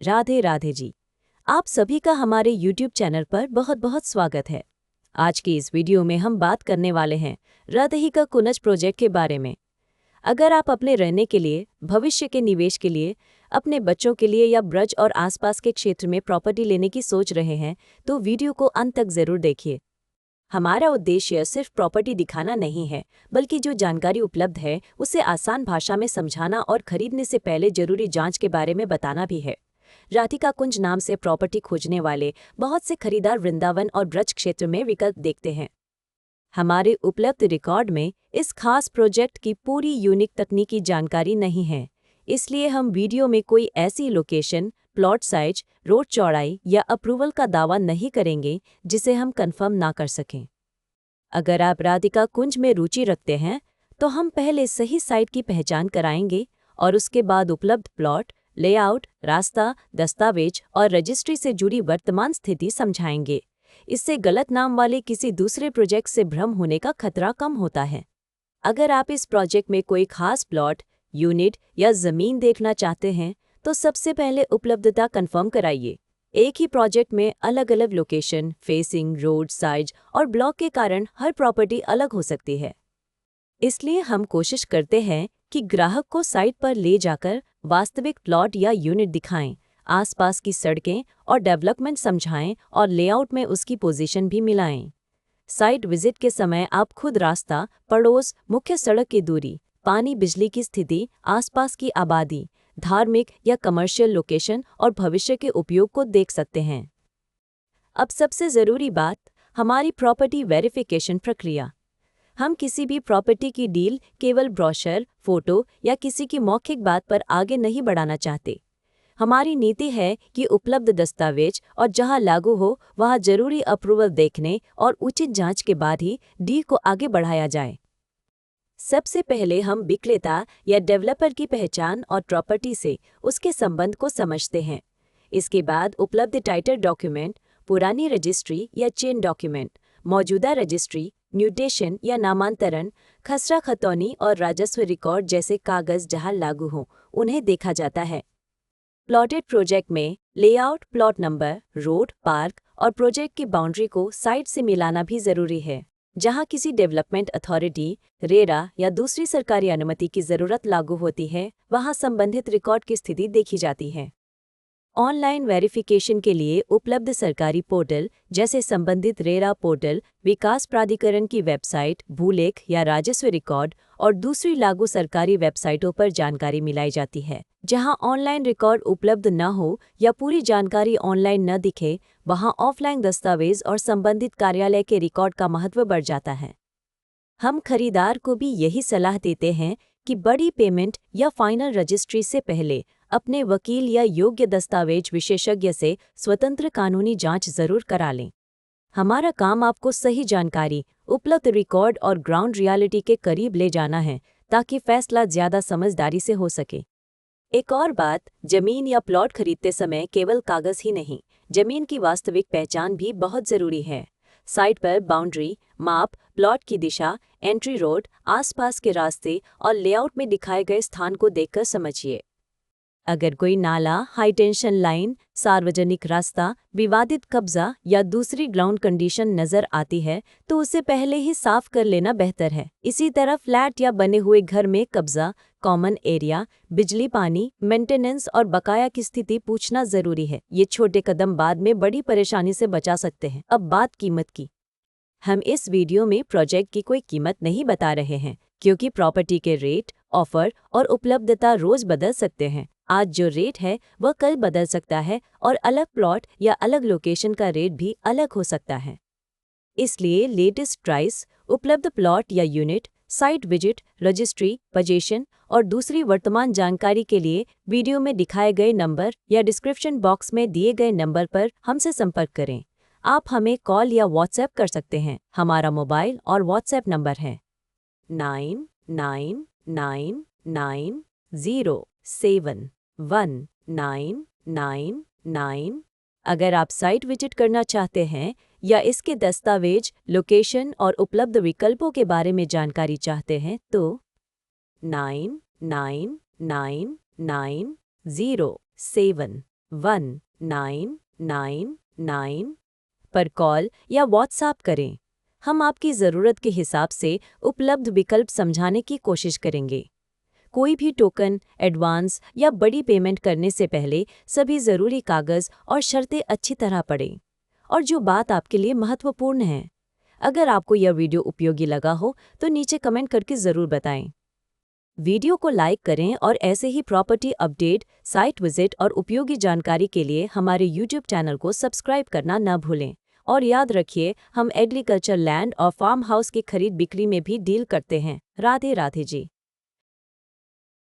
राधे राधे जी। आप सभी का हमारे YouTube चैनल पर बहुत बहुत स्वागत है। आज की इस वीडियो में हम बात करने वाले हैं राधिका कुंज प्रोजेक्ट के बारे में। अगर आप अपने रहने के लिए, भविष्य के निवेश के लिए, अपने बच्चों के लिए या ब्रज और आसपास के क्षेत्र में प्रॉपर्टी लेने की सोच रहे हैं तो वीडियो को अंत तक जरूर देखिए। हमारा उद्देश्य सिर्फ प्रॉपर्टी दिखाना नहीं है, बल्कि जो जानकारी उपलब्ध है उसे आसान भाषा में समझाना और खरीदने से पहले जरूरी जांच के बारे में बताना भी है। राधिका कुंज नाम से प्रॉपर्टी खोजने वाले बहुत से खरीदार वृंदावन और ब्रज क्षेत्र में विकल्प देखते हैं। हमारे उपलब्ध रिकॉर्ड में इस खास प्रोजेक्ट की पूरी यूनिक तकनीकी जानकारी नहीं है, इसलिए हम वीडियो में कोई ऐसी लोकेशन, प्लॉट साइज, रोड चौड़ाई या अप्रूवल का दावा नहीं करेंगे जिसे हम कंफर्म ना कर सकें। अगर आप राधिका कुंज में रुचि रखते हैं तो हम पहले सही साइट की पहचान कराएंगे और उसके बाद उपलब्ध प्लॉट, लेआउट, रास्ता, दस्तावेज और रजिस्ट्री से जुड़ी वर्तमान स्थिति समझाएंगे। इससे गलत नाम वाले किसी दूसरे प्रोजेक्ट से भ्रम होने का खतरा कम होता है। अगर आप इस प्रोजेक्ट में कोई खास प्लॉट, यूनिट या जमीन देखना चाहते हैं तो सबसे पहले उपलब्धता कंफर्म कराइए। एक ही प्रोजेक्ट में अलग अलग लोकेशन, फेसिंग, रोड साइज और ब्लॉक के कारण हर प्रॉपर्टी अलग हो सकती है। इसलिए हम कोशिश करते हैं कि ग्राहक को साइट पर ले जाकर वास्तविक प्लॉट या यूनिट दिखाएं, आसपास की सड़कें और डेवलपमेंट समझाएं और लेआउट में उसकी पोजीशन भी मिलाएं। साइट विजिट के समय आप खुद रास्ता, पड़ोस, मुख्य सड़क की दूरी, पानी बिजली की स्थिति, आसपास की आबादी, धार्मिक या कमर्शियल लोकेशन और भविष्य के उपयोग को देख सकते हैं। अब सबसे ज़रूरी बात, हमारी प्रॉपर्टी वेरिफिकेशन प्रक्रिया। हम किसी भी प्रॉपर्टी की डील केवल ब्रोशर, फोटो या किसी की मौखिक बात पर आगे नहीं बढ़ाना चाहते। हमारी नीति है कि उपलब्ध दस्तावेज और जहां लागू हो वहां जरूरी अप्रूवल देखने और उचित जांच के बाद ही डील को आगे बढ़ाया जाए। सबसे पहले हम विक्रेता या डेवलपर की पहचान और प्रॉपर्टी से उसके संबंध को समझते हैं। इसके बाद उपलब्ध टाइटल डॉक्यूमेंट, पुरानी रजिस्ट्री या चेन डॉक्यूमेंट, मौजूदा रजिस्ट्री, म्यूटेशन या नामांतरण, खसरा खतौनी और राजस्व रिकॉर्ड जैसे कागज जहां लागू हों उन्हें देखा जाता है। प्लॉटेड प्रोजेक्ट में layout, plot number, road, park और प्रोजेक्ट की बाउंड्री को साइट से मिलाना भी जरूरी है। जहां किसी डेवलपमेंट अथॉरिटी, रेरा या दूसरी सरकारी अनुमति की जरूरत लागू होती है, वहां संबंधित रिकॉर्ड की स्थिति देखी जाती है। ऑनलाइन वेरिफिकेशन के लिए उपलब्ध सरकारी पोर्टल जैसे संबंधित रेरा पोर्टल, विकास प्राधिकरण की वेबसाइट, भूलेख या राजस्व रिकॉर्ड और दूसरी लागू सरकारी वेबसाइटों पर जानकारी मिलाई जाती है। जहां ऑनलाइन रिकॉर्ड उपलब्ध न हो या पूरी जानकारी ऑनलाइन न दिखे, वहां ऑफलाइन दस्तावेज और संबंधित कार्यालय के रिकॉर्ड का महत्व बढ़ जाता है। हम खरीदार को भी यही सलाह देते हैं कि बड़ी पेमेंट या फाइनल रजिस्ट्री से पहले अपने वकील या योग्य दस्तावेज विशेषज्ञ से स्वतंत्र कानूनी जांच जरूर करा लें। हमारा काम आपको सही जानकारी, उपलब्ध रिकॉर्ड और ग्राउंड रियलिटी के करीब ले जाना है ताकि फैसला ज्यादा समझदारी से हो सके। एक और बात, जमीन या प्लॉट खरीदते समय केवल कागज ही नहीं, जमीन की वास्तविक पहचान भी बहुत जरूरी है। साइट पर बाउंड्री, माप, प्लॉट की दिशा, एंट्री रोड, आसपास के रास्ते और लेआउट में दिखाए गए स्थान को देखकर समझिए। अगर कोई नाला, हाई टेंशन लाइन, सार्वजनिक रास्ता, विवादित कब्जा या दूसरी ग्राउंड कंडीशन नजर आती है तो उसे पहले ही साफ कर लेना बेहतर है। इसी तरह फ्लैट या बने हुए घर में कब्जा, कॉमन एरिया, बिजली, पानी, मेंटेनेंस और बकाया की स्थिति पूछना जरूरी है। ये छोटे कदम बाद में बड़ी परेशानी से बचा सकते हैं। अब बात कीमत की। हम इस वीडियो में प्रोजेक्ट की कोई कीमत नहीं बता रहे हैं, क्योंकि प्रॉपर्टी के रेट, ऑफर और उपलब्धता रोज बदल सकते हैं। आज जो रेट है वह कल बदल सकता है और अलग प्लॉट या अलग लोकेशन का रेट भी अलग हो सकता है। इसलिए लेटेस्ट प्राइस, उपलब्ध प्लॉट या unit, site visit, registry, position और दूसरी वर्तमान जानकारी के लिए वीडियो में दिखाए गए नंबर या डिस्क्रिप्शन बॉक्स में दिए गए नंबर पर हमसे संपर्क करें। आप हमें कॉल या व्हाट्सएप कर सकते हैं। हमारा मोबाइल और व्हाट्सएप नंबर है 9999071999। अगर आप साइट विजिट करना चाहते हैं या इसके दस्तावेज, लोकेशन और उपलब्ध विकल्पों के बारे में जानकारी चाहते हैं तो 999907 1999 पर कॉल या व्हाट्सएप करें। हम आपकी ज़रूरत के हिसाब से उपलब्ध विकल्प समझाने की कोशिश करेंगे। कोई भी टोकन, एडवांस या बड़ी पेमेंट करने से पहले सभी ज़रूरी कागज़ और शर्तें अच्छी तरह पढ़ें। और जो बात आपके लिए महत्वपूर्ण है, अगर आपको यह वीडियो उपयोगी लगा हो तो नीचे कमेंट करके ज़रूर बताएं। वीडियो को लाइक करें और ऐसे ही प्रॉपर्टी अपडेट, साइट विजिट और उपयोगी जानकारी के लिए हमारे YouTube चैनल को सब्सक्राइब करना न भूलें। और याद रखिए, हम एग्रीकल्चर लैंड और फार्म हाउस की खरीद बिक्री में भी डील करते हैं। राधे राधे जी।